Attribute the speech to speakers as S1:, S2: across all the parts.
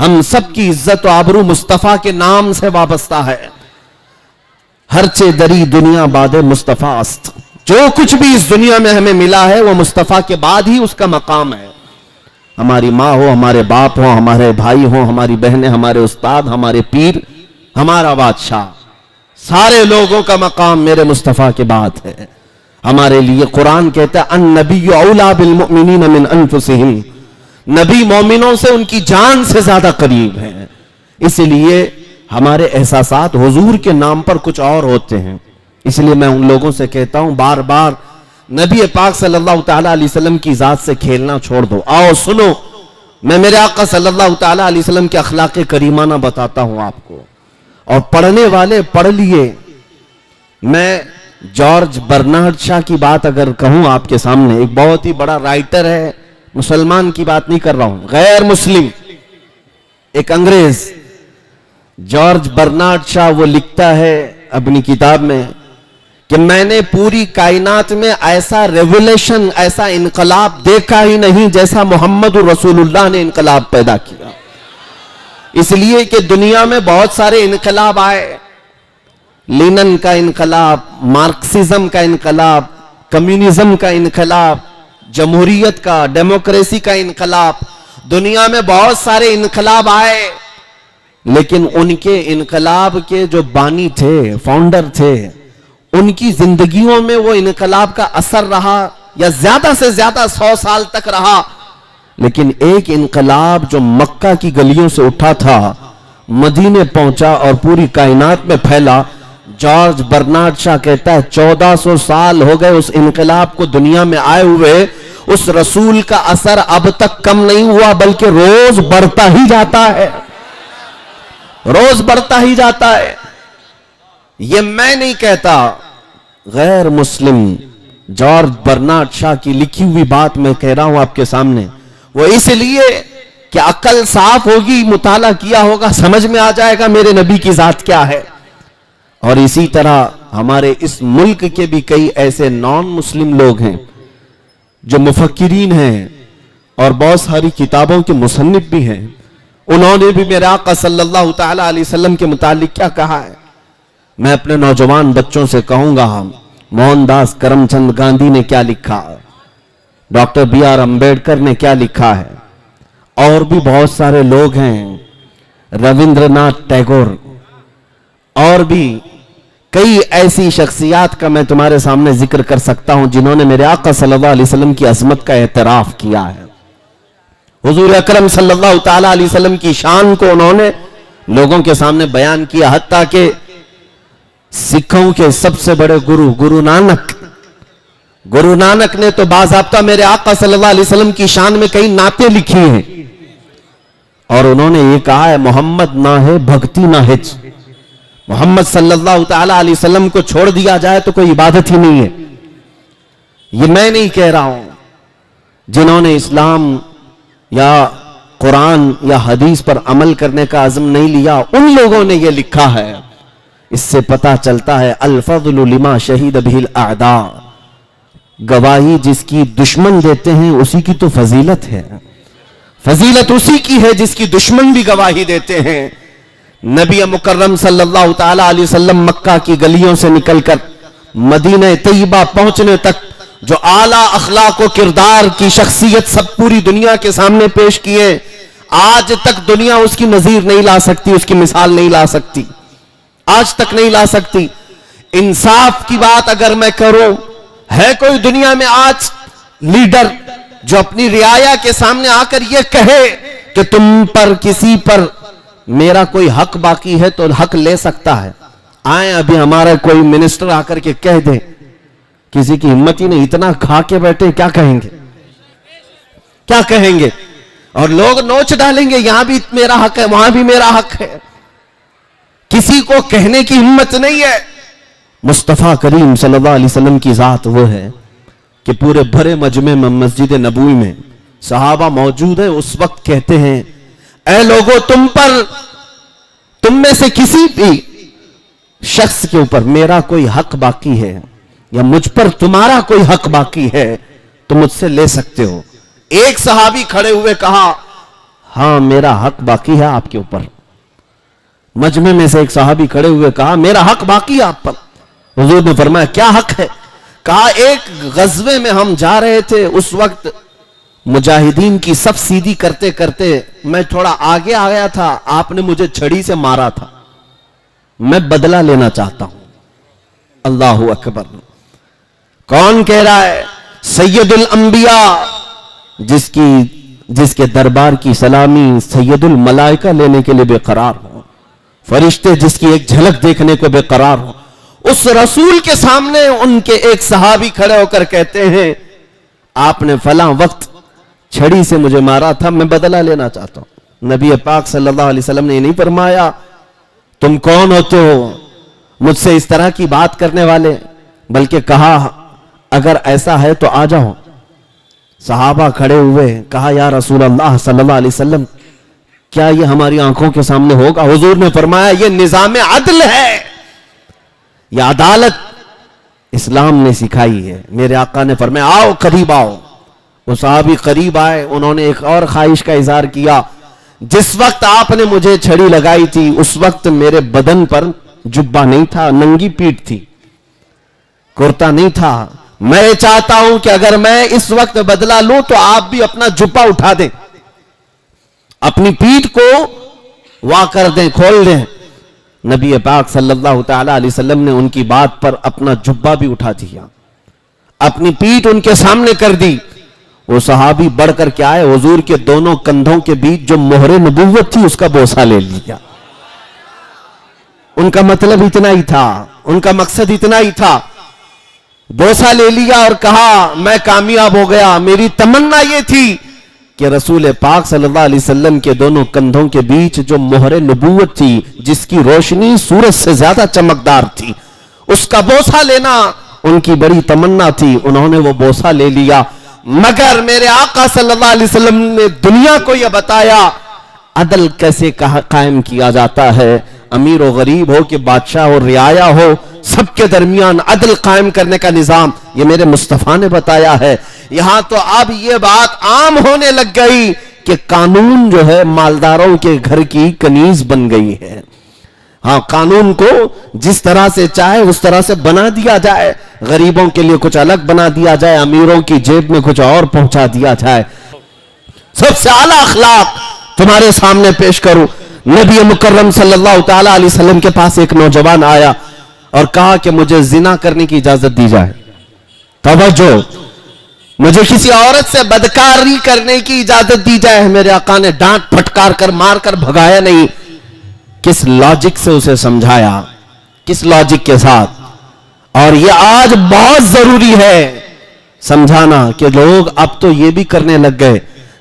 S1: ہم سب کی عزت و آبرو مصطفیٰ کے نام سے وابستہ ہے. ہرچے دری دنیا باد مصطفیٰ است. جو کچھ بھی اس دنیا میں ہمیں ملا ہے وہ مصطفیٰ کے بعد ہی اس کا مقام ہے. ہماری ماں ہو، ہمارے باپ ہو، ہمارے بھائی ہو، ہماری بہنیں، ہمارے استاد، ہمارے پیر، ہمارا بادشاہ، سارے لوگوں کا مقام میرے مصطفیٰ کے بعد ہے. ہمارے لیے قرآن کہتا ہے النبی اولیٰ بالمؤمنین من انفسہم، نبی مومنوں سے ان کی جان سے زیادہ قریب ہے. اس لیے ہمارے احساسات حضور کے نام پر کچھ اور ہوتے ہیں. اس لیے میں ان لوگوں سے کہتا ہوں بار بار نبی پاک صلی اللہ تعالیٰ علیہ وسلم کی ذات سے کھیلنا چھوڑ دو. آؤ سنو، میں میرے آقا صلی اللہ تعالیٰ علیہ وسلم کے اخلاق کریمانہ بتاتا ہوں آپ کو. اور پڑھنے والے پڑھ لیے. میں جارج برنارڈ شاہ کی بات اگر کہوں آپ کے سامنے، ایک بہت ہی بڑا رائٹر ہے، مسلمان کی بات نہیں کر رہا ہوں، غیر مسلم، ایک انگریز، جارج برنارڈ شاہ، وہ لکھتا ہے اپنی کتاب میں کہ میں نے پوری کائنات میں ایسا ریولیشن، ایسا انقلاب دیکھا ہی نہیں جیسا محمد رسول اللہ نے انقلاب پیدا کیا. اس لیے کہ دنیا میں بہت سارے انقلاب آئے، لینن کا انقلاب، مارکسزم کا انقلاب، کمیونزم کا انقلاب، جمہوریت کا، ڈیموکریسی کا انقلاب، دنیا میں بہت سارے انقلاب آئے. لیکن ان کے انقلاب کے جو بانی تھے، فاؤنڈر تھے، ان کی زندگیوں میں وہ انقلاب کا اثر رہا یا زیادہ سے زیادہ 100 سال تک رہا. لیکن ایک انقلاب جو مکہ کی گلیوں سے اٹھا تھا، مدینے پہنچا اور پوری کائنات میں پھیلا. جارج برنارڈ شاہ کہتا ہے 1400 سال ہو گئے اس انقلاب کو دنیا میں آئے ہوئے، اس رسول کا اثر اب تک کم نہیں ہوا بلکہ روز بڑھتا ہی جاتا ہے، روز بڑھتا ہی جاتا ہے. یہ میں نہیں کہتا، غیر مسلم جارج برنارڈ شاہ کی لکھی ہوئی بات میں کہہ رہا ہوں آپ کے سامنے. وہ اس لیے کہ عقل صاف ہوگی، مطالعہ کیا ہوگا، سمجھ میں آ جائے گا میرے نبی کی ذات کیا ہے. اور اسی طرح ہمارے اس ملک کے بھی کئی ایسے نان مسلم لوگ ہیں جو مفکرین ہیں اور بہت ساری کتابوں کے مصنف بھی ہیں. انہوں نے بھی میرے آقا صلی اللہ تعالیٰ علیہ وسلم کے متعلق کیا کہا ہے. میں اپنے نوجوان بچوں سے کہوں گا، موہن داس کرم چند گاندھی نے کیا لکھا، ڈاکٹر بی آر امبیڈکر نے کیا لکھا ہے، اور بھی بہت سارے لوگ ہیں، رویندر ناتھ ٹیگور، اور بھی کئی ایسی شخصیات کا میں تمہارے سامنے ذکر کر سکتا ہوں جنہوں نے میرے آقا صلی اللہ علیہ وسلم کی عظمت کا اعتراف کیا ہے. حضور اکرم صلی اللہ تعالیٰ علیہ وسلم کی شان کو انہوں نے لوگوں کے سامنے بیان کیا. حتیٰ کہ سکھوں کے سب سے بڑے گرو نانک نے تو باضابطہ میرے آقا صلی اللہ علیہ وسلم کی شان میں کئی نعتیں لکھی ہیں، اور انہوں نے یہ کہا ہے محمد نہ ہے بھکتی نہ ہج. محمد صلی اللہ تعالیٰ علیہ وسلم کو چھوڑ دیا جائے تو کوئی عبادت ہی نہیں ہے. یہ میں نہیں کہہ رہا ہوں، جنہوں نے اسلام یا قرآن یا حدیث پر عمل کرنے کا عزم نہیں لیا، ان لوگوں نے یہ لکھا ہے. اس سے پتا چلتا ہے الفضل لما شہید بہ الاعداء، گواہی جس کی دشمن دیتے ہیں اسی کی تو فضیلت ہے، فضیلت اسی کی ہے جس کی دشمن بھی گواہی دیتے ہیں. نبی مکرم صلی اللہ تعالیٰ علیہ وسلم مکہ کی گلیوں سے نکل کر مدینہ طیبہ پہنچنے تک جو اعلیٰ اخلاق و کردار کی شخصیت سب پوری دنیا کے سامنے پیش کیے، آج تک دنیا اس کی نظیر نہیں لا سکتی، اس کی مثال نہیں لا سکتی، آج تک نہیں لا سکتی. انصاف کی بات اگر میں کروں، ہے کوئی دنیا میں آج لیڈر جو اپنی رعایا کے سامنے آ کر یہ کہے کہ تم پر کسی پر میرا کوئی حق باقی ہے تو حق لے سکتا ہے؟ آئیں ابھی ہمارا کوئی منسٹر آ کر کے کہہ دے، کسی کی ہمت ہی نہیں، اتنا کھا کے بیٹھے، کیا کہیں گے، کیا کہیں گے؟ اور لوگ نوچ ڈالیں گے، یہاں بھی میرا حق ہے، وہاں بھی میرا حق ہے. کسی کو کہنے کی ہمت نہیں ہے. مصطفیٰ کریم صلی اللہ علیہ وسلم کی ذات وہ ہے کہ پورے بھرے مجمع میں مسجد نبوی میں صحابہ موجود ہیں، اس وقت کہتے ہیں اے لوگو، تم میں سے کسی بھی شخص کے اوپر میرا کوئی حق باقی ہے یا مجھ پر تمہارا کوئی حق باقی ہے تو مجھ سے لے سکتے ہو. ایک صحابی کھڑے ہوئے کہا ہاں میرا حق باقی ہے آپ کے اوپر. مجمع میں سے ایک صحابی کھڑے ہوئے کہا میرا حق باقی ہے آپ پر. حضور نے فرمایا کیا حق ہے؟ کہا ایک غزوے میں ہم جا رہے تھے, اس وقت مجاہدین کی صف سیدھی کرتے کرتے میں تھوڑا آگے آ گیا تھا, آپ نے مجھے چھڑی سے مارا تھا, میں بدلہ لینا چاہتا ہوں. اللہ اکبر. کون کہہ رہا ہے؟ سید الانبیاء, جس کے دربار کی سلامی سید الملائکہ لینے کے لیے بے قرار ہو, فرشتے جس کی ایک جھلک دیکھنے کو بے قرار ہو, اس رسول کے سامنے ان کے ایک صحابی کھڑے ہو کر کہتے ہیں آپ نے فلاں وقت چھڑی سے مجھے مارا تھا, میں بدلہ لینا چاہتا ہوں. نبی پاک صلی اللہ علیہ وسلم نے یہ نہیں فرمایا تم کون ہوتے ہو مجھ سے اس طرح کی بات کرنے والے, بلکہ کہا اگر ایسا ہے تو آ جاؤ. صحابہ کھڑے ہوئے, کہا یا رسول اللہ صلی اللہ علیہ وسلم کیا یہ ہماری آنکھوں کے سامنے ہوگا؟ حضور نے فرمایا یہ نظام عدل ہے, یہ عدالت اسلام نے سکھائی ہے. میرے آقا نے فرمایا آؤ قریب آؤ. وہ صحابی قریب آئے, انہوں نے ایک اور خواہش کا اظہار کیا. جس وقت آپ نے مجھے چھڑی لگائی تھی اس وقت میرے بدن پر جبہ نہیں تھا, ننگی پیٹھ تھی, کرتا نہیں تھا. میں چاہتا ہوں کہ اگر میں اس وقت بدلہ لوں تو آپ بھی اپنا جبہ اٹھا دیں, اپنی پیٹھ کو وا کر دیں, کھول دیں. نبی پاک صلی اللہ تعالی علیہ وسلم نے ان کی بات پر اپنا جبہ بھی اٹھا دیا, اپنی پیٹھ ان کے سامنے کر دی. وہ صحابی بڑھ کر کے آئے, حضور کے دونوں کندھوں کے بیچ جو مہر نبوت تھی اس کا بوسہ لے لیا. ان کا مطلب اتنا ہی تھا, ان کا مقصد اتنا ہی تھا. بوسہ لے لیا اور کہا میں کامیاب ہو گیا. میری تمنا یہ تھی کہ رسول پاک صلی اللہ علیہ وسلم کے دونوں کندھوں کے بیچ جو مہر نبوت تھی, جس کی روشنی سورج سے زیادہ چمکدار تھی, اس کا بوسہ لینا ان کی بڑی تمنا تھی. انہوں نے وہ بوسہ لے لیا. مگر میرے آقا صلی اللہ علیہ وسلم نے دنیا کو یہ بتایا عدل کیسے قائم کیا جاتا ہے. امیر و غریب ہو کہ بادشاہ ہو رعایا ہو, سب کے درمیان عدل قائم کرنے کا نظام یہ میرے مصطفیٰ نے بتایا ہے. یہاں تو اب یہ بات عام ہونے لگ گئی کہ قانون جو ہے مالداروں کے گھر کی کنیز بن گئی ہے. ہاں قانون کو جس طرح سے چاہے اس طرح سے بنا دیا جائے, غریبوں کے لیے کچھ الگ بنا دیا جائے, امیروں کی جیب میں کچھ اور پہنچا دیا جائے. سب سے اعلیٰ اخلاق تمہارے سامنے پیش کروں. نبی مکرم صلی اللہ تعالی علیہ وسلم کے پاس ایک نوجوان آیا اور کہا کہ مجھے زنا کرنے کی اجازت دی جائے. توجہ, مجھے کسی عورت سے بدکاری کرنے کی اجازت دی جائے. میرے آقا نے ڈانٹ پھٹکار کر مار کر بھگایا نہیں, کس لاجک سے اسے سمجھایا, کس لاجک کے ساتھ. اور یہ آج بہت ضروری ہے سمجھانا کہ لوگ اب تو یہ بھی کرنے لگ گئے,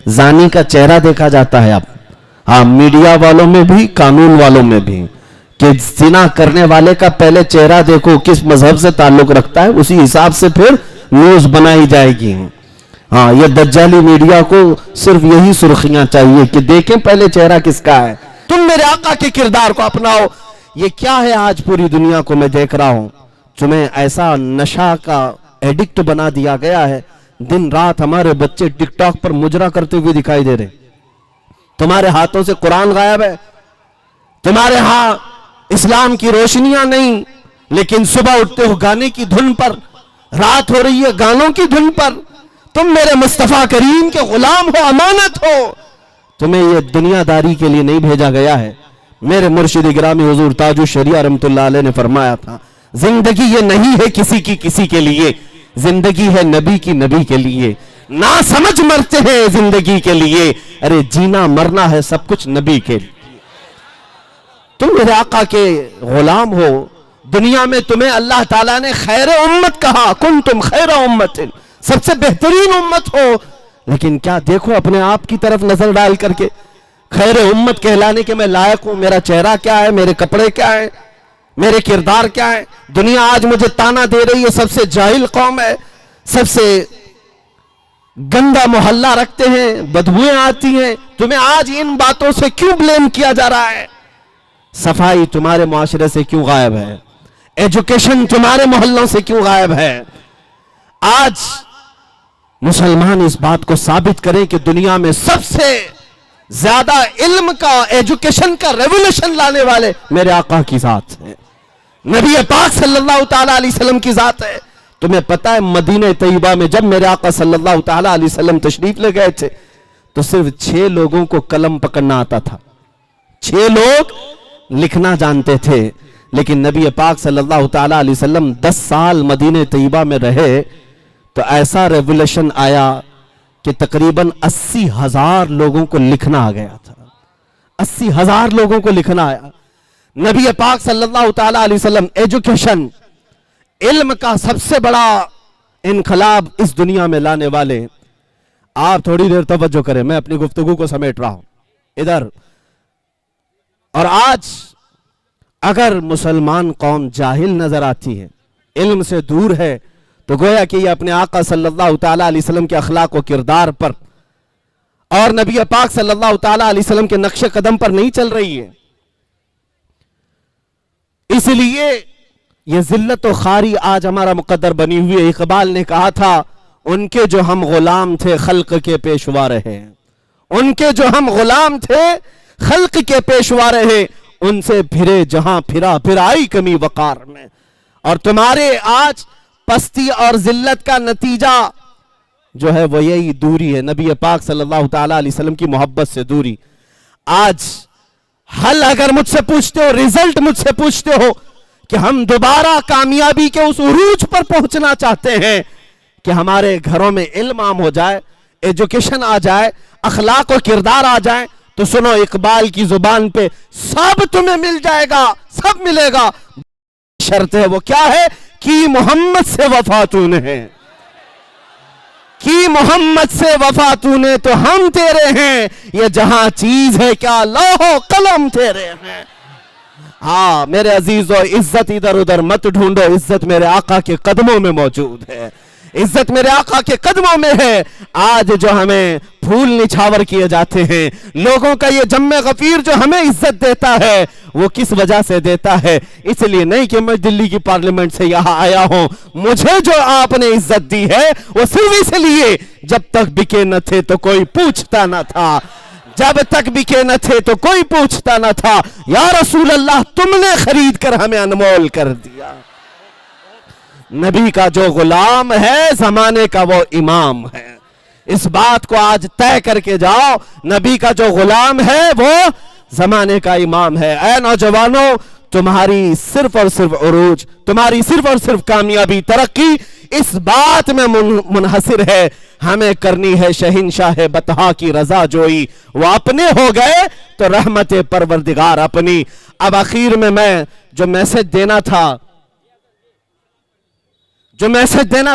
S1: زانی کا چہرہ دیکھا جاتا ہے اب. ہاں میڈیا والوں میں بھی, قانون والوں میں بھی, کہ زنا کرنے والے کا پہلے چہرہ دیکھو, کس مذہب سے تعلق رکھتا ہے, اسی حساب سے پھر نیوز بنائی جائے گی. ہاں یہ دجالی میڈیا کو صرف یہی سرخیاں چاہیے کہ دیکھیں پہلے چہرہ کس کا ہے. تم میرے آقا کے کردار کو اپناؤ. یہ کیا ہے آج پوری دنیا کو میں دیکھ رہا ہوں, تمہیں ایسا نشہ کا ایڈکٹ بنا دیا گیا ہے. دن رات ہمارے بچے ٹک ٹاک پر مجرا کرتے ہوئے دکھائی دے رہے. تمہارے ہاتھوں سے قرآن غائب ہے, تمہارے ہاں اسلام کی روشنیاں نہیں, لیکن صبح اٹھتے ہو گانے کی دھن پر, رات ہو رہی ہے گانوں کی دھن پر. تم میرے مصطفیٰ کریم کے غلام ہو, امانت ہو. تمہیں یہ دنیا داری کے لیے نہیں بھیجا گیا ہے. میرے مرشد گرامی حضور تاج الشریعہ رحمت اللہ علیہ نے فرمایا تھا, زندگی یہ نہیں ہے کسی کے لیے, زندگی ہے نبی کی نبی کے لیے. نہ سمجھ مرتے ہیں زندگی کے لیے, ارے جینا مرنا ہے سب کچھ نبی کے لیے. تم میرے آقا کے غلام ہو. دنیا میں تمہیں اللہ تعالیٰ نے خیر امت کہا, کنتم خیر امت, سب سے بہترین امت ہو. لیکن کیا دیکھو اپنے آپ کی طرف نظر ڈال کر کے, خیر امت کہلانے کے میں لائق ہوں؟ میرا چہرہ کیا ہے, میرے کپڑے کیا ہیں, میرے کردار کیا ہے؟ دنیا آج مجھے تانا دے رہی ہے, سب سے جاہل قوم ہے, سب سے گندا محلہ رکھتے ہیں, بدبوئیں آتی ہیں. تمہیں آج ان باتوں سے کیوں بلیم کیا جا رہا ہے؟ صفائی تمہارے معاشرے سے کیوں غائب ہے؟ ایجوکیشن تمہارے محلوں سے کیوں غائب ہے؟ آج مسلمان اس بات کو ثابت کریں کہ دنیا میں سب سے زیادہ علم کا ایجوکیشن کا ریولوشن لانے والے میرے آقا کی ذات ہے, نبی پاک صلی اللہ تعالیٰ علیہ وسلم کی ذات ہے. تمہیں پتا ہے مدینہ طیبہ میں جب میرے آقا صلی اللہ تعالیٰ علیہ وسلم تشریف لے گئے تھے تو صرف 6 لوگوں کو قلم پکڑنا آتا تھا, 6 لوگ لکھنا جانتے تھے. لیکن نبی پاک صلی اللہ تعالیٰ علیہ وسلم 10 سال مدینہ طیبہ میں رہے تو ایسا ریولوشن آیا کہ تقریباً 80,000 لوگوں کو لکھنا آ گیا تھا, 80,000 لوگوں کو لکھنا آیا. نبی پاک صلی اللہ تعالیٰ علیہ وسلم ایجوکیشن, علم کا سب سے بڑا انقلاب اس دنیا میں لانے والے. آپ تھوڑی دیر توجہ کریں, میں اپنی گفتگو کو سمیٹ رہا ہوں ادھر. اور آج اگر مسلمان قوم جاہل نظر آتی ہے, علم سے دور ہے, تو گویا کہ یہ اپنے آقا صلی اللہ تعالیٰ علیہ وسلم کے اخلاق و کردار پر اور نبی پاک صلی اللہ تعالیٰ علیہ وسلم کے نقش قدم پر نہیں چل رہی ہے. اس لیے یہ ذلت و خواری آج ہمارا مقدر بنی ہوئی ہے. اقبال نے کہا تھا ان کے جو ہم غلام تھے خلق کے پیشوا رہے, ان کے جو ہم غلام تھے خلق کے پیشوا رہے, ان سے پھرے جہاں پھرا پھر آئی کمی وقار میں. اور تمہارے آج پستی اور ذلت کا نتیجہ جو ہے وہ یہی دوری ہے, نبی پاک صلی اللہ تعالیٰ علیہ وسلم کی محبت سے دوری. آج حل اگر مجھ سے پوچھتے ہو, ریزلٹ مجھ سے پوچھتے ہو کہ ہم دوبارہ کامیابی کے اس عروج پر پہنچنا چاہتے ہیں کہ ہمارے گھروں میں علم عام ہو جائے, ایجوکیشن آ جائے, اخلاق و کردار آ جائیں, تو سنو اقبال کی زبان پہ سب تمہیں مل جائے گا, سب ملے گا. شرط ہے وہ کیا ہے, کی محمد سے وفا تو نے ہے, کی محمد سے وفا تو نے تو ہم تیرے ہیں, یہ جہاں چیز ہے کیا لوح و قلم تیرے ہیں. ہاں میرے عزیزو, عزت ادھر ادھر مت ڈھونڈو, عزت میرے آقا کے قدموں میں موجود ہے, عزت میرے آقا کے قدموں میں ہے. آج جو ہمیں پھول نچھاور کیے جاتے ہیں, لوگوں کا یہ جم غفیر جو ہمیں عزت دیتا ہے وہ کس وجہ سے دیتا ہے؟ اس لیے نہیں کہ میں دلی کی پارلیمنٹ سے یہاں آیا ہوں, مجھے جو آپ نے عزت دی ہے وہ صرف اس لیے جب تک بکے نہ تھے تو کوئی پوچھتا نہ تھا, جب تک بکے نہ تھے تو کوئی پوچھتا نہ تھا. یا رسول اللہ تم نے خرید کر ہمیں انمول کر دیا. نبی کا جو غلام ہے زمانے کا وہ امام ہے, اس بات کو آج طے کر کے جاؤ, نبی کا جو غلام ہے وہ زمانے کا امام ہے. اے نوجوانوں, تمہاری صرف اور صرف عروج, تمہاری صرف اور صرف کامیابی, ترقی اس بات میں منحصر ہے, ہمیں کرنی ہے شہنشاہ بطحا کی رضا جوئی. وہ اپنے ہو گئے تو رحمت پروردگار اپنی. اب آخر میں جو میسج دینا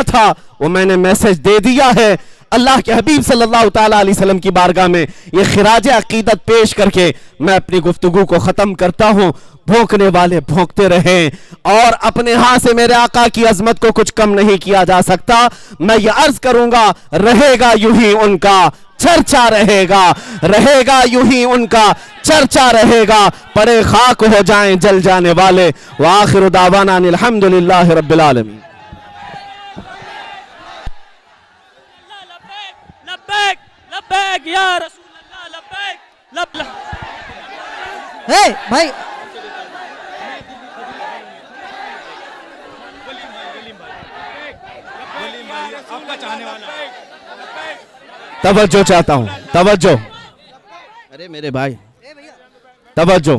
S1: تھا وہ میں نے میسج دے دیا ہے. اللہ کے حبیب صلی اللہ تعالیٰ علیہ وسلم کی بارگاہ میں یہ خراج عقیدت پیش کر کے میں اپنی گفتگو کو ختم کرتا ہوں. بھونکنے والے بھونکتے رہیں, اور اپنے ہاں سے میرے آقا کی عظمت کو کچھ کم نہیں کیا جا سکتا. میں یہ عرض کروں گا, رہے گا یوں ہی ان کا چرچا رہے گا, رہے گا یوں ہی ان کا چرچا رہے گا, پڑے خاک ہو جائیں جل جانے والے. وآخر دعوانا ان الحمدللہ رب العالمین.
S2: لبیک لبیک یا رسول اللہ, لبیک لبیک.
S3: بھائی
S1: توجہ چاہتا ہوں, توجہ. ارے میرے بھائی توجہ,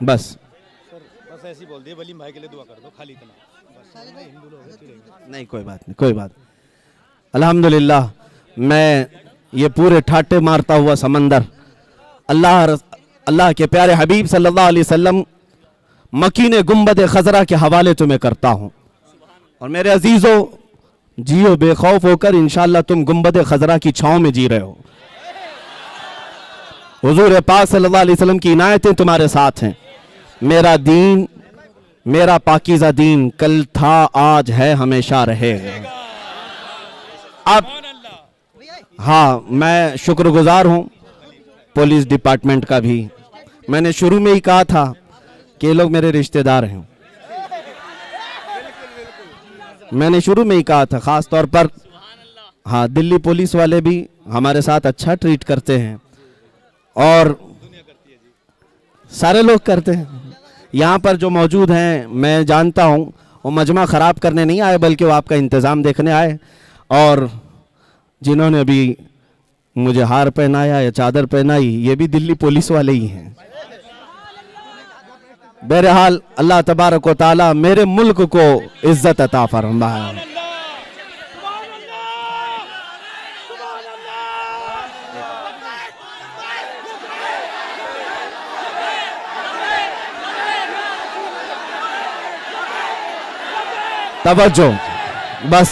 S1: بس
S4: ایسی بول دیے ولیم بھائی کے لیے دعا کر دو, خالی اتنا
S1: نہیں, کوئی بات نہیں, کوئی بات. الحمدللہ میں یہ پورے ٹھاٹے مارتا ہوا سمندر اللہ کے پیارے حبیب صلی اللہ علیہ وسلم مکین گنبد خضرا کے حوالے تمہیں کرتا ہوں. اور میرے عزیزو, جیو بے خوف ہو کر, انشاءاللہ تم گنبد خضرا کی چھاؤں میں جی رہے ہو. حضور پاک صلی اللہ علیہ وسلم کی عنایتیں تمہارے ساتھ ہیں. میرا دین, میرا پاکیزہ دین کل تھا, آج ہے, ہمیشہ رہے گا. اب ہاں میں شکر گزار ہوں پولیس ڈپارٹمنٹ کا بھی. میں نے شروع میں ہی کہا تھا کہ یہ لوگ میرے رشتہ دار ہیں, میں نے شروع میں ہی کہا تھا. خاص طور پر ہاں دلی پولیس والے بھی ہمارے ساتھ اچھا ٹریٹ کرتے ہیں, اور سارے لوگ کرتے ہیں. یہاں پر جو موجود ہیں میں جانتا ہوں وہ مجمع خراب کرنے نہیں آئے بلکہ وہ آپ کا انتظام دیکھنے آئے. اور جنہوں نے ابھی مجھے ہار پہنایا یا چادر پہنائی یہ بھی دلی پولیس والے ہی ہیں. بہرحال اللہ تبارک و تعالی میرے ملک کو عزت عطا فرمائے. توجہ بس